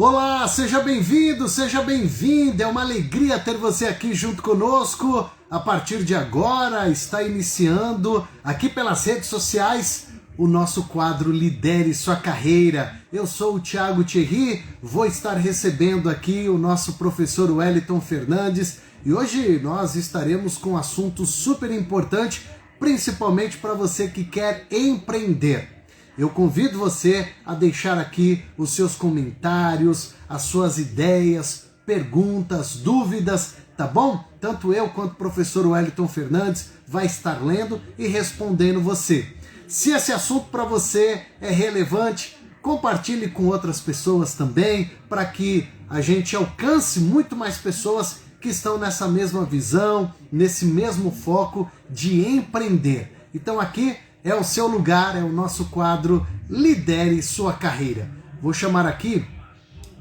Olá, seja bem-vindo, seja bem-vinda. É uma alegria ter você aqui junto conosco. A partir de agora está iniciando aqui pelas redes sociais o nosso quadro Lidere Sua Carreira. Eu sou o Thiago Thierry, vou estar recebendo aqui o nosso professor Wellington Fernandes e hoje nós estaremos com um assunto super importante, principalmente para você que quer empreender. Eu convido você a deixar aqui os seus comentários, as suas ideias, perguntas, dúvidas, tá bom? Tanto eu quanto o professor Wellington Fernandes vai estar lendo e respondendo você. Se esse assunto para você é relevante, compartilhe com outras pessoas também, para que a gente alcance muito mais pessoas que estão nessa mesma visão, nesse mesmo foco de empreender. Então aqui é o seu lugar, é o nosso quadro Lidere Sua Carreira. Vou chamar aqui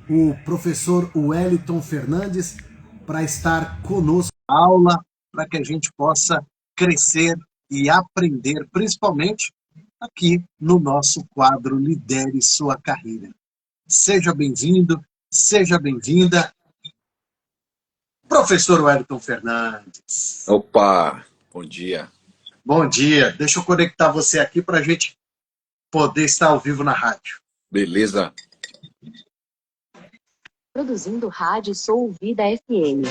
o professor Wellington Fernandes para estar conosco na aula, para que a gente possa crescer e aprender, principalmente aqui no nosso quadro Lidere Sua Carreira. Seja bem-vindo, seja bem-vinda, professor Wellington Fernandes. Opa, bom dia. Bom dia, deixa eu conectar você aqui para a gente poder estar ao vivo na rádio. Beleza. Produzindo Rádio Sou Vida FM.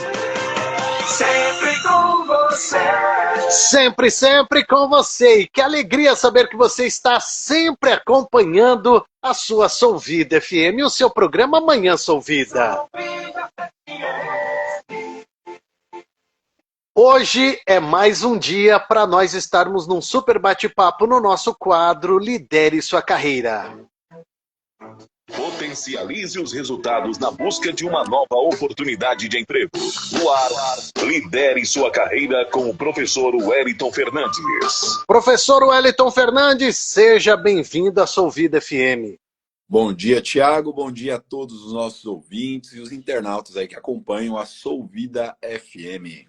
Sempre com você. Sempre, sempre com você. E que alegria saber que você está sempre acompanhando a sua Sou Vida FM e o seu programa Amanhã Sou Vida. Hoje é mais um dia para nós estarmos num super bate-papo no nosso quadro Lidere Sua Carreira. Potencialize os resultados na busca de uma nova oportunidade de emprego. No ar, Lidere Sua Carreira com o professor Wellington Fernandes. Professor Wellington Fernandes, seja bem-vindo à Sou Vida FM. Bom dia, Thiago. Bom dia a todos os nossos ouvintes e os internautas aí que acompanham a Sou Vida FM.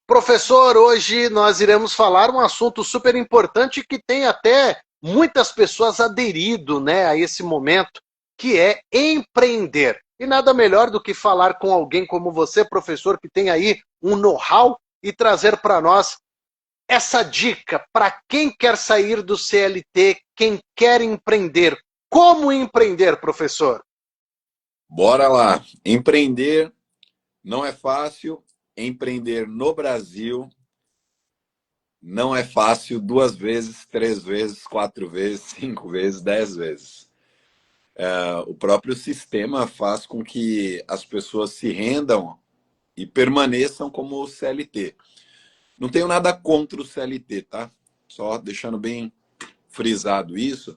Professor, hoje nós iremos falar um assunto super importante que tem até muitas pessoas aderido, né, a esse momento, que é empreender. E nada melhor do que falar com alguém como você, professor, que tem aí um know-how e trazer para nós essa dica para quem quer sair do CLT, quem quer empreender. Como empreender, professor? Bora lá. Empreender não é fácil. Empreender no Brasil não é fácil 2 vezes, 3 vezes, 4 vezes, 5 vezes, 10 vezes. O próprio sistema faz com que as pessoas se rendam e permaneçam como CLT. Não tenho nada contra o CLT, tá? Só deixando bem frisado isso.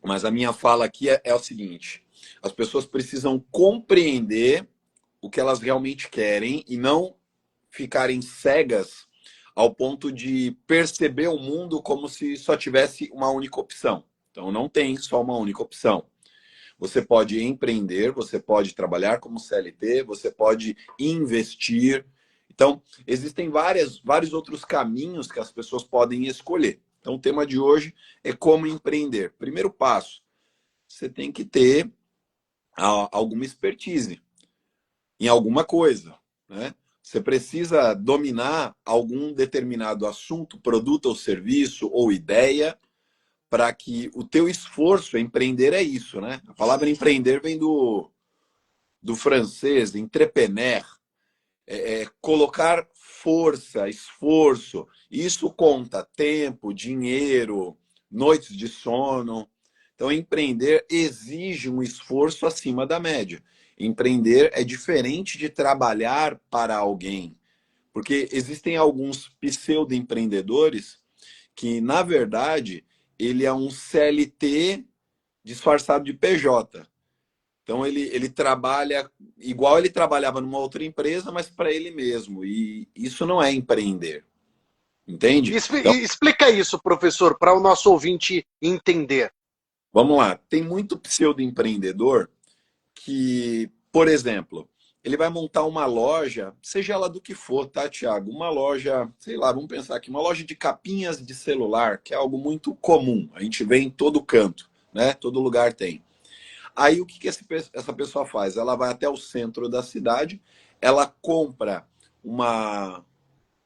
Mas a minha fala aqui é o seguinte: as pessoas precisam compreender o que elas realmente querem e não ficarem cegas ao ponto de perceber o mundo como se só tivesse uma única opção. Então, não tem só uma única opção. Você pode empreender, você pode trabalhar como CLT, você pode investir. Então, existem vários outros caminhos que as pessoas podem escolher. Então, o tema de hoje é como empreender. Primeiro passo, você tem que ter alguma expertise em alguma coisa, né? Você precisa dominar algum determinado assunto, produto ou serviço ou ideia para que o teu esforço, empreender é isso, né? A palavra empreender vem do francês, entrepreneur, colocar força, esforço. Isso conta tempo, dinheiro, noites de sono. Então, empreender exige um esforço acima da média. Empreender é diferente de trabalhar para alguém, porque existem alguns pseudo-empreendedores que, na verdade, ele é um CLT disfarçado de PJ. Então, ele trabalha igual ele trabalhava numa outra empresa, mas para ele mesmo. E isso não é empreender. Entende? Então, Explica isso, professor, para o nosso ouvinte entender. Vamos lá. Tem muito pseudo-empreendedor que, por exemplo, ele vai montar uma loja, seja ela do que for, tá, Thiago? Uma loja, sei lá, vamos pensar aqui, uma loja de capinhas de celular, que é algo muito comum. A gente vê em todo canto, né? Todo lugar tem. Aí o que, que essa pessoa faz? Ela vai até o centro da cidade, ela compra uma,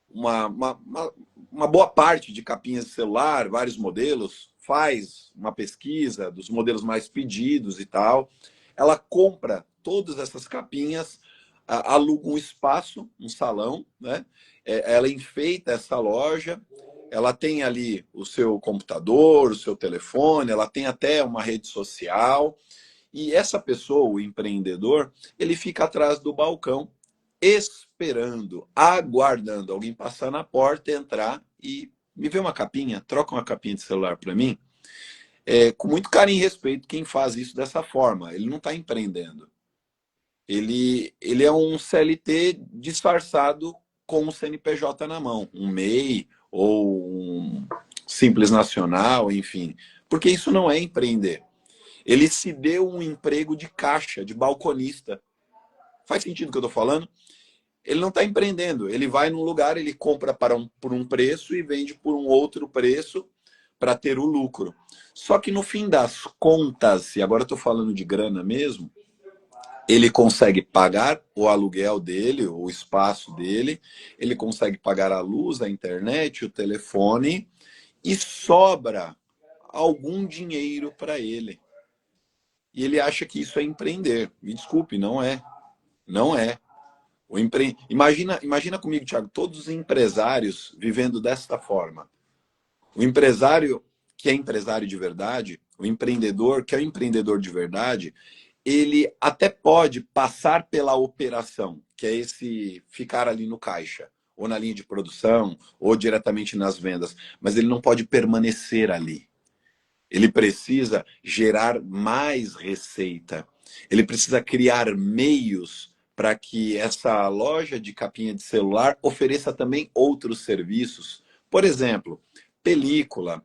uma, uma, uma, uma boa parte de capinhas de celular, vários modelos, faz uma pesquisa dos modelos mais pedidos e tal. Ela compra todas essas capinhas, aluga um espaço, um salão, né? Ela enfeita essa loja, ela tem ali o seu computador, o seu telefone, ela tem até uma rede social. E essa pessoa, o empreendedor, ele fica atrás do balcão, esperando, aguardando alguém passar na porta, entrar e me vê uma capinha, troca uma capinha de celular para mim. Com muito carinho e respeito, quem faz isso dessa forma, ele não está empreendendo. Ele é um CLT disfarçado com um CNPJ na mão, um MEI ou um Simples Nacional, enfim. Porque isso não é empreender. Ele se deu um emprego de caixa, de balconista. Faz sentido o que eu estou falando? Ele não está empreendendo. Ele vai num lugar, ele compra por um preço e vende por um outro preço para ter o lucro. Só que no fim das contas, e agora eu estou falando de grana mesmo, ele consegue pagar o aluguel dele, o espaço dele, ele consegue pagar a luz, a internet, o telefone, e sobra algum dinheiro para ele. E ele acha que isso é empreender. Me desculpe, não é. Não é. Imagina comigo, Thiago, todos os empresários vivendo desta forma. O empresário que é empresário de verdade, o empreendedor que é empreendedor de verdade, ele até pode passar pela operação, que é esse ficar ali no caixa, ou na linha de produção, ou diretamente nas vendas, mas ele não pode permanecer ali. Ele precisa gerar mais receita. Ele precisa criar meios para que essa loja de capinha de celular ofereça também outros serviços. Por exemplo, película,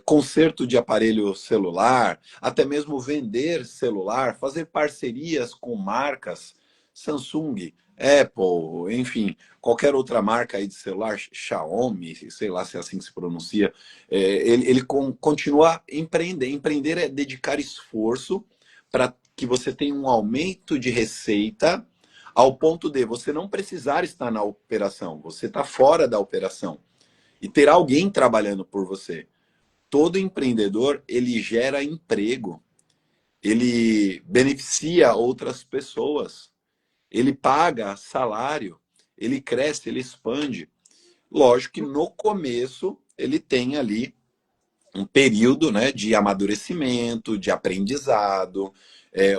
conserto de aparelho celular, até mesmo vender celular, fazer parcerias com marcas, Samsung, Apple, enfim, qualquer outra marca aí de celular, Xiaomi, sei lá se é assim que se pronuncia, ele continua empreender. Empreender é dedicar esforço para que você tenha um aumento de receita ao ponto de você não precisar estar na operação, você está fora da operação e ter alguém trabalhando por você. Todo empreendedor, ele gera emprego, ele beneficia outras pessoas, ele paga salário, ele cresce, ele expande. Lógico que no começo ele tem ali um período, né, de amadurecimento, de aprendizado,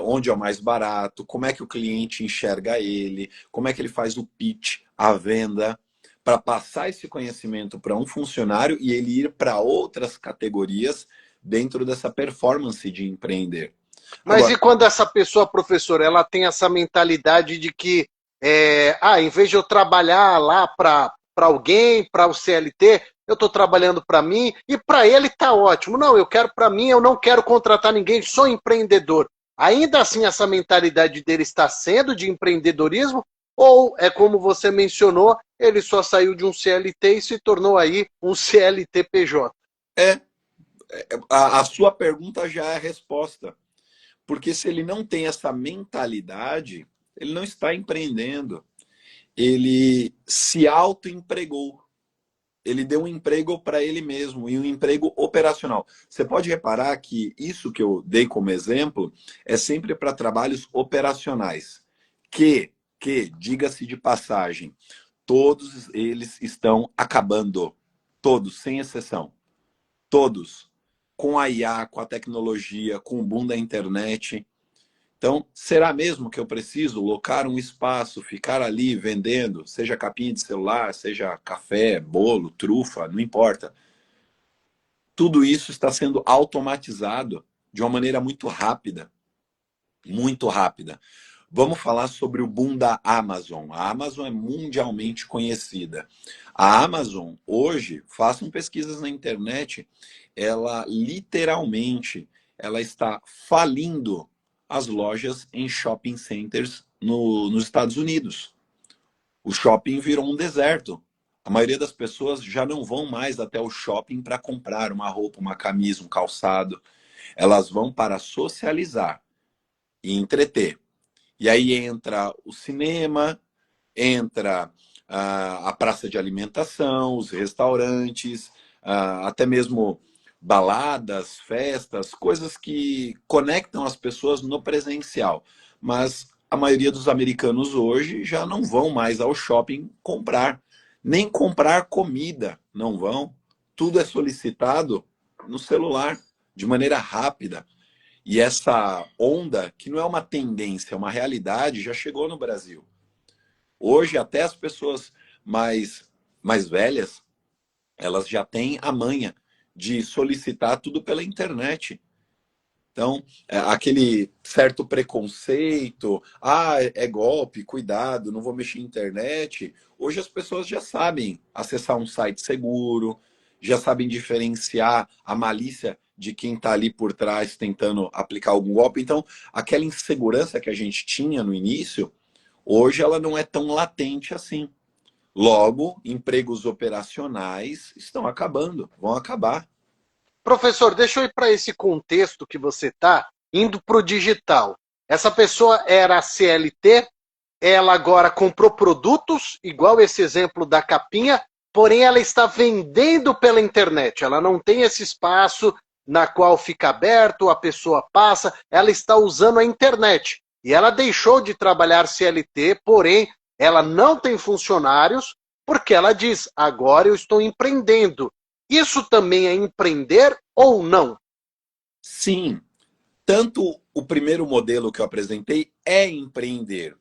onde é o mais barato, como é que o cliente enxerga ele, como é que ele faz o pitch, a venda, para passar esse conhecimento para um funcionário e ele ir para outras categorias dentro dessa performance de empreender. Mas agora, e quando essa pessoa, professor, ela tem essa mentalidade de que, em vez de eu trabalhar lá para alguém, para o CLT, eu estou trabalhando para mim e para ele está ótimo. Não, eu quero para mim, eu não quero contratar ninguém, sou empreendedor. Ainda assim, essa mentalidade dele está sendo de empreendedorismo? Ou é como você mencionou, ele só saiu de um CLT e se tornou aí um CLTPJ? A sua pergunta já é a resposta. Porque se ele não tem essa mentalidade, ele não está empreendendo. Ele se autoempregou. Ele deu um emprego para ele mesmo, e um emprego operacional. Você pode reparar que isso que eu dei como exemplo é sempre para trabalhos operacionais. Que diga-se de passagem, todos eles estão acabando. Todos, sem exceção. Todos. Com a IA, com a tecnologia, com o boom da internet. Então, será mesmo que eu preciso locar um espaço, ficar ali vendendo, seja capinha de celular, seja café, bolo, trufa, não importa. Tudo isso está sendo automatizado de uma maneira muito rápida. Muito rápida. Vamos falar sobre o boom da Amazon. A Amazon é mundialmente conhecida. A Amazon, hoje, façam pesquisas na internet, ela literalmente ela está falindo as lojas em shopping centers nos Estados Unidos. O shopping virou um deserto. A maioria das pessoas já não vão mais até o shopping para comprar uma roupa, uma camisa, um calçado. Elas vão para socializar. e entreter. E aí entra o cinema, entra a praça de alimentação, os restaurantes, até mesmo baladas, festas, coisas que conectam as pessoas no presencial. Mas a maioria dos americanos hoje já não vão mais ao shopping comprar, nem comprar comida, não vão. Tudo é solicitado no celular, de maneira rápida. E essa onda, que não é uma tendência, é uma realidade, já chegou no Brasil. Hoje, até as pessoas mais velhas, elas já têm a manha de solicitar tudo pela internet. Então, aquele certo preconceito, é golpe, cuidado, não vou mexer em internet. Hoje as pessoas já sabem acessar um site seguro, já sabem diferenciar a malícia de quem está ali por trás tentando aplicar algum golpe. Então, aquela insegurança que a gente tinha no início, hoje ela não é tão latente assim. Logo, empregos operacionais estão acabando, vão acabar. Professor, deixa eu ir para esse contexto que você está, indo para o digital. Essa pessoa era CLT, ela agora comprou produtos, igual esse exemplo da capinha, porém ela está vendendo pela internet. Ela não tem esse espaço na qual fica aberto, a pessoa passa, ela está usando a internet. E ela deixou de trabalhar CLT, porém ela não tem funcionários, porque ela diz, agora eu estou empreendendo. Isso também é empreender ou não? Sim, tanto o primeiro modelo que eu apresentei é empreender.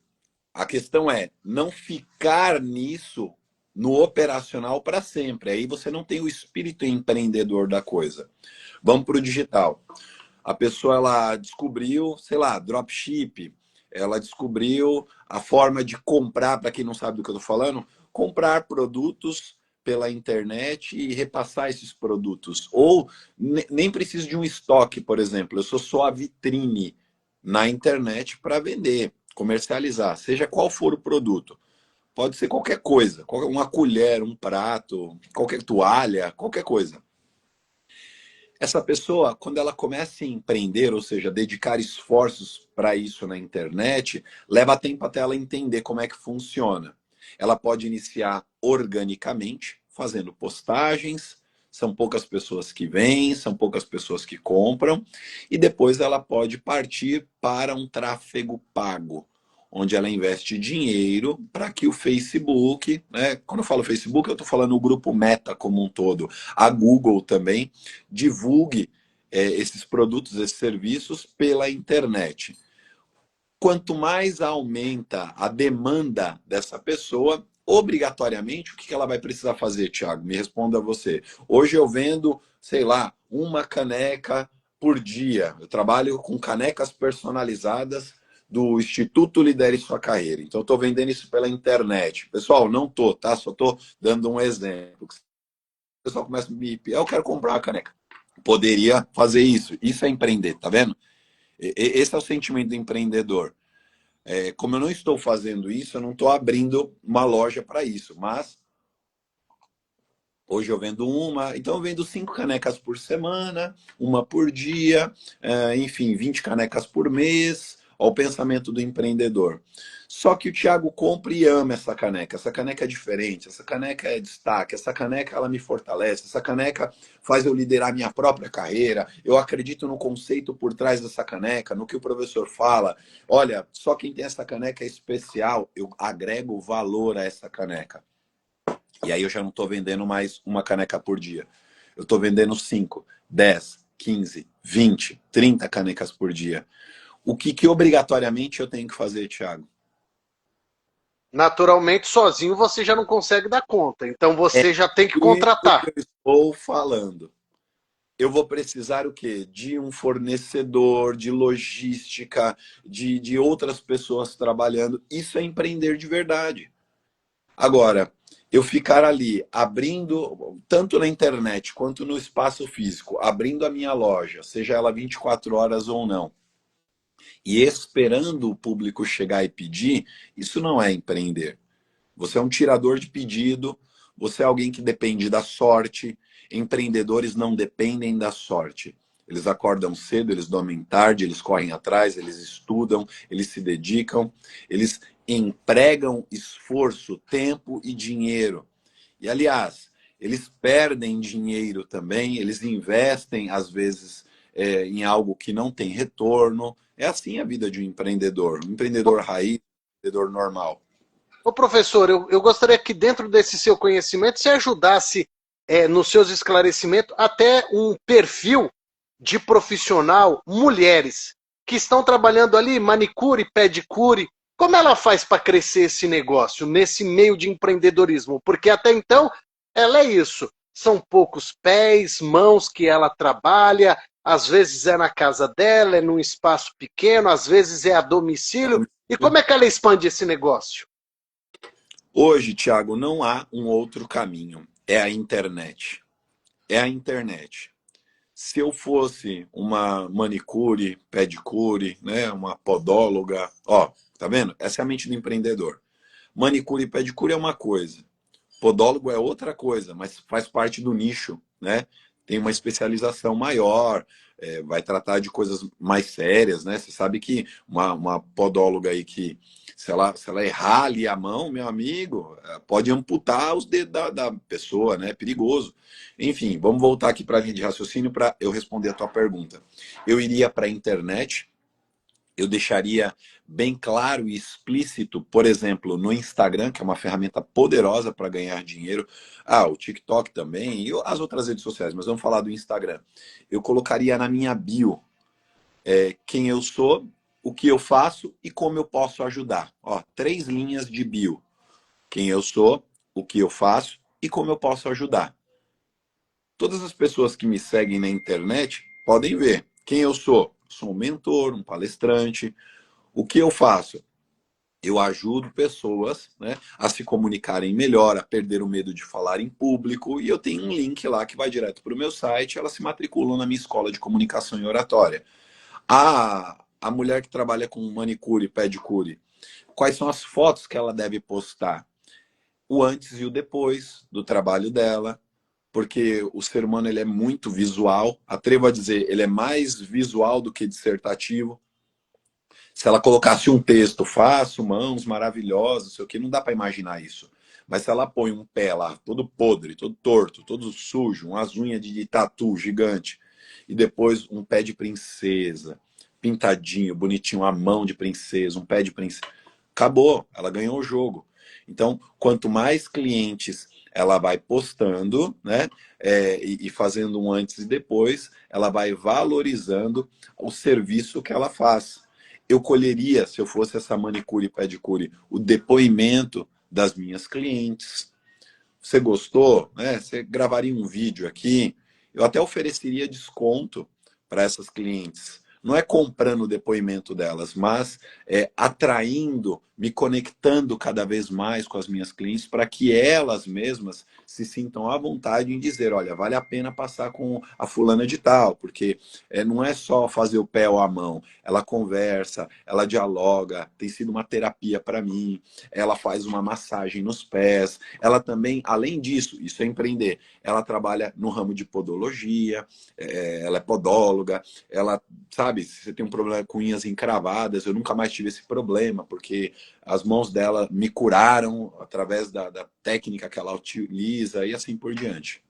A questão é não ficar nisso no operacional para sempre. Aí você não tem o espírito empreendedor da coisa. Vamos para o digital. A pessoa ela descobriu, sei lá, dropship. Ela descobriu a forma de comprar, para quem não sabe do que eu estou falando, comprar produtos pela internet e repassar esses produtos. Ou nem preciso de um estoque, por exemplo. Eu sou só a vitrine na internet para vender, comercializar, seja qual for o produto. Pode ser qualquer coisa, uma colher, um prato, qualquer toalha, qualquer coisa. Essa pessoa, quando ela começa a empreender, ou seja, dedicar esforços para isso na internet, leva tempo até ela entender como é que funciona. Ela pode iniciar organicamente, fazendo postagens, são poucas pessoas que vêm, são poucas pessoas que compram, e depois ela pode partir para um tráfego pago, onde ela investe dinheiro para que o Facebook, né? Quando eu falo Facebook, eu estou falando o grupo Meta como um todo, a Google também, divulgue esses produtos, esses serviços pela internet. Quanto mais aumenta a demanda dessa pessoa, obrigatoriamente, o que ela vai precisar fazer, Thiago? Me responda você. Hoje eu vendo, sei lá, uma caneca por dia. Eu trabalho com canecas personalizadas do Instituto Lidere Sua Carreira. Então, eu estou vendendo isso pela internet. Pessoal, não estou, tá? Só estou dando um exemplo. O pessoal começa a me... Eu quero comprar uma caneca. Poderia fazer isso. Isso é empreender, tá vendo? Esse é o sentimento do empreendedor. Como eu não estou fazendo isso, eu não estou abrindo uma loja para isso. Mas hoje eu vendo uma, então eu vendo 5 canecas por semana, uma por dia, enfim, 20 canecas por mês. Olha o pensamento do empreendedor. Só que o Thiago compra e ama essa caneca. Essa caneca é diferente, essa caneca é destaque, essa caneca ela me fortalece, essa caneca faz eu liderar minha própria carreira. Eu acredito no conceito por trás dessa caneca, no que o professor fala. Olha, só quem tem essa caneca é especial. Eu agrego valor a essa caneca. E aí eu já não estou vendendo mais uma caneca por dia. Eu estou vendendo 5, 10, 15, 20, 30 canecas por dia. O que obrigatoriamente eu tenho que fazer, Thiago? Naturalmente, sozinho você já não consegue dar conta. Então você já tem que Por isso contratar. que eu estou falando. Eu vou precisar o quê? De um fornecedor, de logística, de outras pessoas trabalhando. Isso é empreender de verdade. Agora, eu ficar ali abrindo, tanto na internet quanto no espaço físico, abrindo a minha loja, seja ela 24 horas ou não, e esperando o público chegar e pedir, isso não é empreender. Você é um tirador de pedido, você é alguém que depende da sorte. Empreendedores não dependem da sorte. Eles acordam cedo, eles dormem tarde, eles correm atrás, eles estudam, eles se dedicam, eles empregam esforço, tempo e dinheiro. E, aliás, eles perdem dinheiro também, eles investem, às vezes, em algo que não tem retorno. É assim a vida de um empreendedor raiz, um empreendedor normal. Ô professor, eu gostaria que dentro desse seu conhecimento você ajudasse nos seus esclarecimentos até um perfil de profissional, mulheres, que estão trabalhando ali, manicure, pedicure. Como ela faz para crescer esse negócio, nesse meio de empreendedorismo? Porque até então, ela é isso. São poucos pés, mãos que ela trabalha, às vezes é na casa dela, é num espaço pequeno, às vezes é a domicílio. E como é que ela expande esse negócio? Hoje, Thiago, não há um outro caminho. É a internet. É a internet. Se eu fosse uma manicure, pedicure, né, uma podóloga, ó, tá vendo? Essa é a mente do empreendedor. Manicure e pedicure é uma coisa, podólogo é outra coisa, mas faz parte do nicho, né? Tem uma especialização maior, vai tratar de coisas mais sérias, né? Você sabe que uma podóloga aí que, se ela errar ali a mão, meu amigo, pode amputar os dedos da pessoa, né? É perigoso. Enfim, vamos voltar aqui para a linha de raciocínio para eu responder a tua pergunta. Eu iria para a internet, eu deixaria bem claro e explícito, por exemplo, no Instagram, que é uma ferramenta poderosa para ganhar dinheiro. O TikTok também, e as outras redes sociais, mas vamos falar do Instagram. Eu colocaria na minha bio quem eu sou, o que eu faço e como eu posso ajudar. Ó, 3 linhas de bio. Quem eu sou, o que eu faço e como eu posso ajudar. Todas as pessoas que me seguem na internet podem ver quem eu sou. Sou um mentor, um palestrante. O que eu faço? Eu ajudo pessoas, né, a se comunicarem melhor, a perder o medo de falar em público, e eu tenho um link lá que vai direto para o meu site, elas se matriculam na minha escola de comunicação e oratória. A mulher que trabalha com manicure, pedicure, quais são as fotos que ela deve postar? O antes e o depois do trabalho dela, porque o ser humano ele é muito visual, atrevo a dizer, ele é mais visual do que dissertativo. Se ela colocasse um texto, faço mãos maravilhosas, sei o que, não dá para imaginar isso. Mas se ela põe um pé lá, todo podre, todo torto, todo sujo, umas unhas de tatu gigante, e depois um pé de princesa, pintadinho, bonitinho, a mão de princesa, um pé de princesa, acabou, ela ganhou o jogo. Então, quanto mais clientes ela vai postando, né, e fazendo um antes e depois, ela vai valorizando o serviço que ela faz. Eu colheria, se eu fosse essa manicure e pedicure, o depoimento das minhas clientes. Você gostou? Né? Você gravaria um vídeo aqui. Eu até ofereceria desconto para essas clientes. Não é comprando o depoimento delas, mas atraindo, me conectando cada vez mais com as minhas clientes para que elas mesmas se sintam à vontade em dizer, olha, vale a pena passar com a fulana de tal, porque não é só fazer o pé ou a mão, ela conversa, ela dialoga, tem sido uma terapia para mim, ela faz uma massagem nos pés, ela também, além disso, isso é empreender, ela trabalha no ramo de podologia, ela é podóloga, ela, sabe, se você tem um problema com unhas encravadas, eu nunca mais tive esse problema, porque as mãos dela me curaram através da técnica que ela utiliza e assim por diante.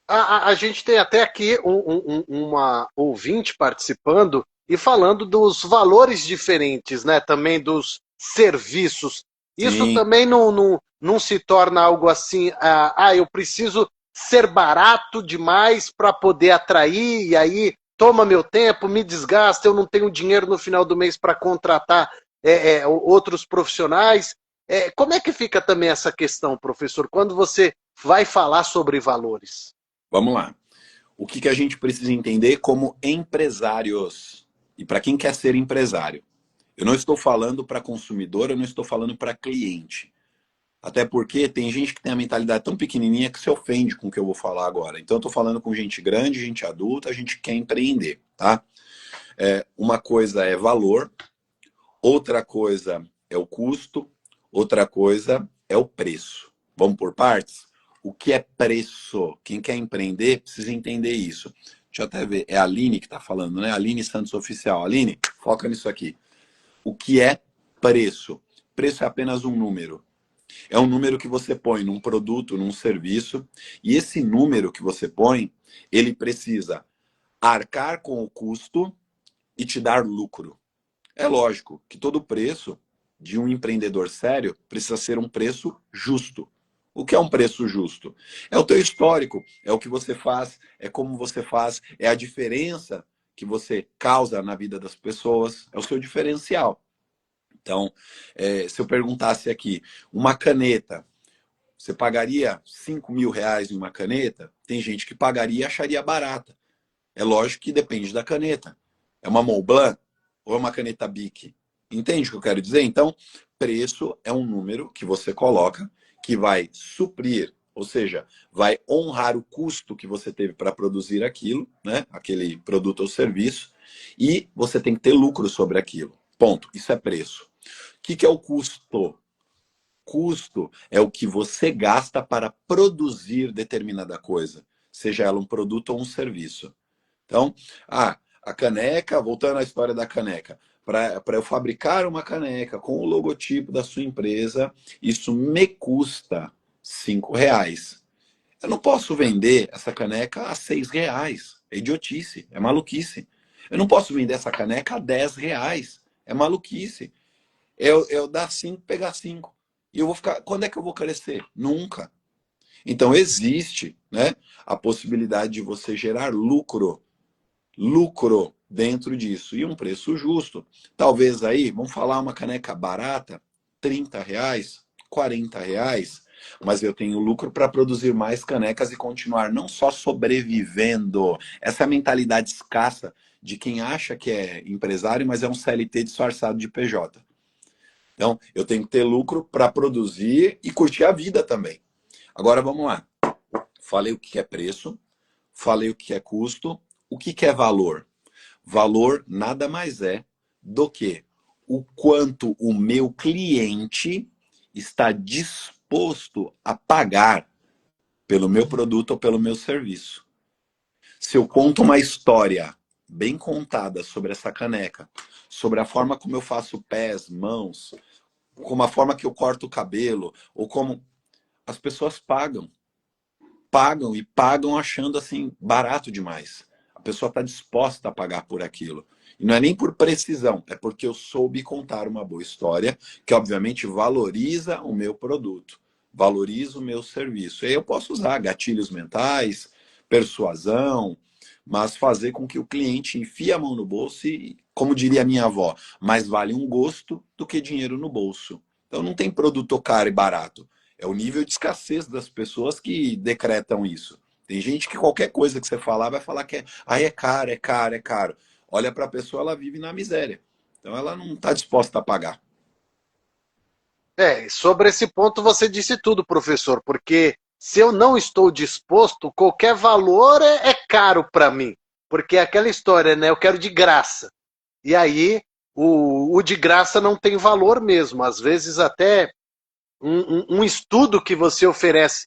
A gente tem até aqui uma ouvinte participando e falando dos valores diferentes, né? Também dos serviços. Isso Sim. também não se torna algo assim, eu preciso ser barato demais para poder atrair, e aí toma meu tempo, me desgasta, eu não tenho dinheiro no final do mês para contratar outros profissionais. Como é que fica também essa questão, professor, quando você vai falar sobre valores? Vamos lá. O que a gente precisa entender como empresários? E para quem quer ser empresário? Eu não estou falando para consumidor, eu não estou falando para cliente. Até porque tem gente que tem a mentalidade tão pequenininha que se ofende com o que eu vou falar agora. Então eu estou falando com gente grande, gente adulta, a gente que quer empreender, tá? Uma coisa é valor, outra coisa é o custo, outra coisa é o preço. Vamos por partes? O que é preço? Quem quer empreender precisa entender isso. Deixa eu até ver. É a Aline que está falando, né? Aline Santos Oficial. Aline, foca nisso aqui. O que é preço? Preço é apenas um número. É um número que você põe num produto, num serviço, e esse número que você põe, ele precisa arcar com o custo e te dar lucro. É lógico que todo preço de um empreendedor sério precisa ser um preço justo. O que é um preço justo? É o teu histórico, é o que você faz, é como você faz, é a diferença que você causa na vida das pessoas, é o seu diferencial. Então, se eu perguntasse aqui, uma caneta, você pagaria 5 mil reais em uma caneta? Tem gente que pagaria e acharia barata. É lógico que depende da caneta. É uma Montblanc ou é uma caneta Bic? Entende o que eu quero dizer? Então, preço é um número que você coloca que vai suprir, ou seja, vai honrar o custo que você teve para produzir aquilo, né? Aquele produto ou serviço, e você tem que ter lucro sobre aquilo. Ponto. Isso é preço. O que é o custo? Custo é o que você gasta para produzir determinada coisa, seja ela um produto ou um serviço. Então, a caneca, voltando à história da caneca, para eu fabricar uma caneca com o logotipo da sua empresa, isso me custa R$ 5. Eu não posso vender essa caneca a R$ 6. É idiotice, é maluquice. Eu não posso vender essa caneca a R$ 10. É maluquice. Eu dar 5, pegar 5. E eu vou ficar. Quando é que eu vou crescer? Nunca. Então existe, né, a possibilidade de você gerar lucro dentro disso e um preço justo. Talvez aí, vamos falar uma caneca barata, R$ 30, R$ 40, mas eu tenho lucro para produzir mais canecas e continuar não só sobrevivendo. Essa é a mentalidade escassa de quem acha que é empresário, mas é um CLT disfarçado de PJ. Então, eu tenho que ter lucro para produzir e curtir a vida também. Agora, vamos lá. Falei o que é preço, falei o que é custo, o que é valor. Valor nada mais é do que o quanto o meu cliente está disposto a pagar pelo meu produto ou pelo meu serviço. Se eu conto uma história bem contada sobre essa caneca, sobre a forma como eu faço pés, mãos, como a forma que eu corto o cabelo, ou como as pessoas pagam e pagam achando assim barato demais. A pessoa está disposta a pagar por aquilo. E não é nem por precisão, é porque eu soube contar uma boa história que obviamente valoriza o meu produto, valoriza o meu serviço. E aí eu posso usar gatilhos mentais, persuasão, mas fazer com que o cliente enfie a mão no bolso e, como diria a minha avó, mais vale um gosto do que dinheiro no bolso. Então não tem produto caro e barato. É o nível de escassez das pessoas que decretam isso. Tem gente que qualquer coisa que você falar vai falar que é caro, é caro, é caro. Olha para a pessoa, ela vive na miséria. Então ela não está disposta a pagar. Sobre esse ponto você disse tudo, professor, porque se eu não estou disposto, qualquer valor é caro para mim. Porque é aquela história, né? Eu quero de graça. E aí, o de graça não tem valor mesmo. Às vezes até um estudo que você oferece.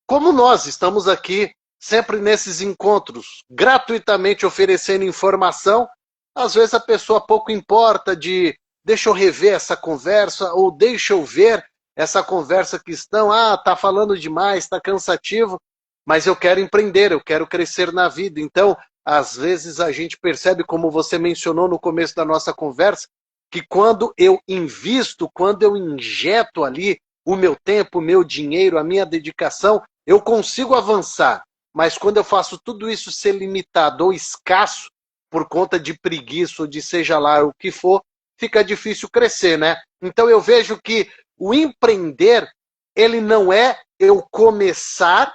Como nós estamos aqui sempre nesses encontros, gratuitamente oferecendo informação, às vezes a pessoa pouco importa de deixa eu rever essa conversa ou deixa eu ver essa conversa que estão, tá falando demais, tá cansativo, mas eu quero empreender, eu quero crescer na vida. Então, às vezes a gente percebe, como você mencionou no começo da nossa conversa, que quando eu invisto, quando eu injeto ali o meu tempo, o meu dinheiro, a minha dedicação, eu consigo avançar. Mas quando eu faço tudo isso ser limitado ou escasso, por conta de preguiça ou de seja lá o que for, fica difícil crescer, né? Então eu vejo que o empreender, ele não é eu começar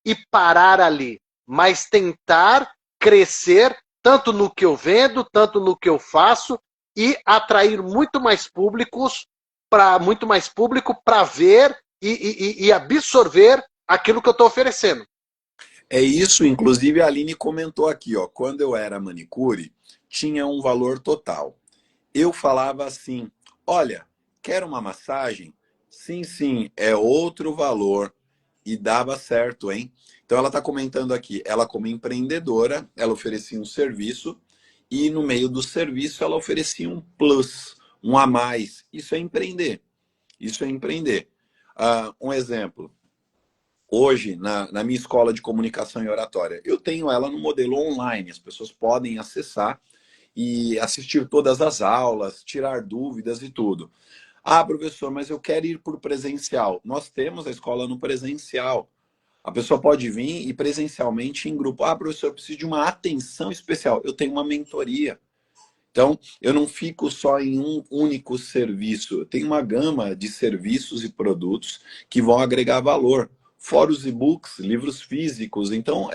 e parar ali, mas tentar crescer tanto no que eu vendo, tanto no que eu faço e atrair muito mais público para ver e absorver aquilo que eu estou oferecendo. É isso, inclusive a Aline comentou aqui, ó, quando eu era manicure, tinha um valor total. Eu falava assim, olha, quer uma massagem? Sim, sim, é outro valor. E dava certo, hein? Então ela está comentando aqui, ela como empreendedora, ela oferecia um serviço e no meio do serviço ela oferecia um plus, um a mais. Isso é empreender. Isso é empreender. Um exemplo. Hoje, na minha escola de comunicação e oratória, eu tenho ela no modelo online. As pessoas podem acessar e assistir todas as aulas, tirar dúvidas e tudo. Ah, professor, mas eu quero ir por presencial. Nós temos a escola no presencial. A pessoa pode vir e presencialmente em grupo. Ah, professor, eu preciso de uma atenção especial. Eu tenho uma mentoria. Então, eu não fico só em um único serviço. Eu tenho uma gama de serviços e produtos que vão agregar valor. Fora os e-books, livros físicos. Então,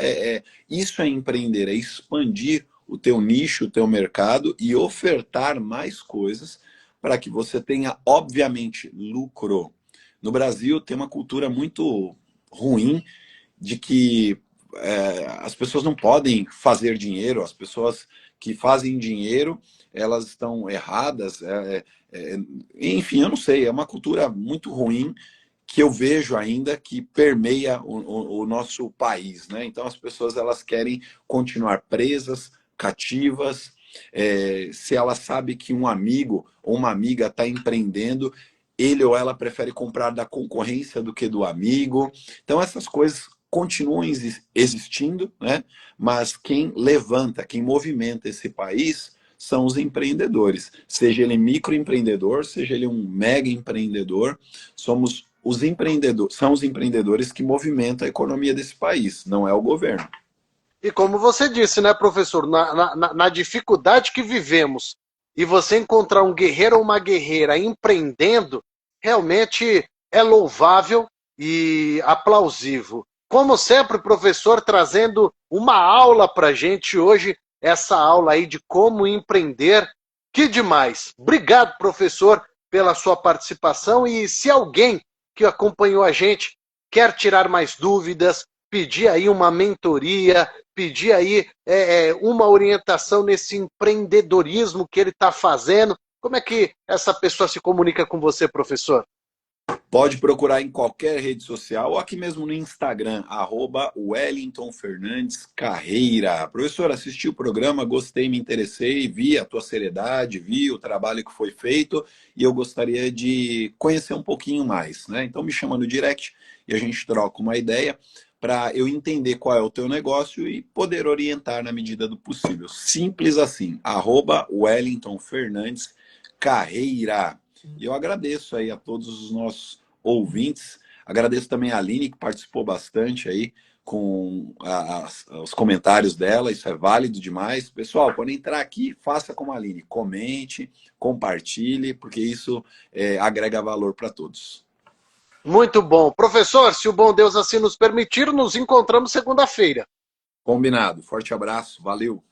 isso é empreender, é expandir o teu nicho, o teu mercado e ofertar mais coisas para que você tenha, obviamente, lucro. No Brasil, tem uma cultura muito ruim de que as pessoas não podem fazer dinheiro, as pessoas que fazem dinheiro, elas estão erradas. Enfim, eu não sei, é uma cultura muito ruim que eu vejo ainda que permeia o nosso país, né? Então as pessoas elas querem continuar presas, cativas. Se ela sabe que um amigo ou uma amiga está empreendendo, ele ou ela prefere comprar da concorrência do que do amigo. Então essas coisas continuam existindo, né? Mas quem levanta, quem movimenta esse país são os empreendedores. Seja ele microempreendedor, seja ele um mega empreendedor, são os empreendedores que movimentam a economia desse país, não é o governo. E como você disse, né, professor, na dificuldade que vivemos, e você encontrar um guerreiro ou uma guerreira empreendendo, realmente é louvável e aplausível. Como sempre, professor, trazendo uma aula para a gente hoje, essa aula aí de como empreender. Que demais! Obrigado, professor, pela sua participação. E se alguém que acompanhou a gente quer tirar mais dúvidas, pedir aí uma mentoria, pedir aí uma orientação nesse empreendedorismo que ele está fazendo, como é que essa pessoa se comunica com você, professor? Pode procurar em qualquer rede social ou aqui mesmo no Instagram, @WellingtonFernandesCarreira. Professor, assisti o programa, gostei, me interessei, vi a tua seriedade, vi o trabalho que foi feito e eu gostaria de conhecer um pouquinho mais, né? Então me chama no direct e a gente troca uma ideia para eu entender qual é o teu negócio e poder orientar na medida do possível. Simples assim, @WellingtonFernandesCarreira. E eu agradeço aí a todos os nossos ouvintes. Agradeço também a Aline, que participou bastante aí com os comentários dela. Isso é válido demais. Pessoal, quando entrar aqui, faça como a Aline. Comente, compartilhe, porque isso agrega valor para todos. Muito bom. Professor, se o bom Deus assim nos permitir, nos encontramos segunda-feira. Combinado. Forte abraço. Valeu.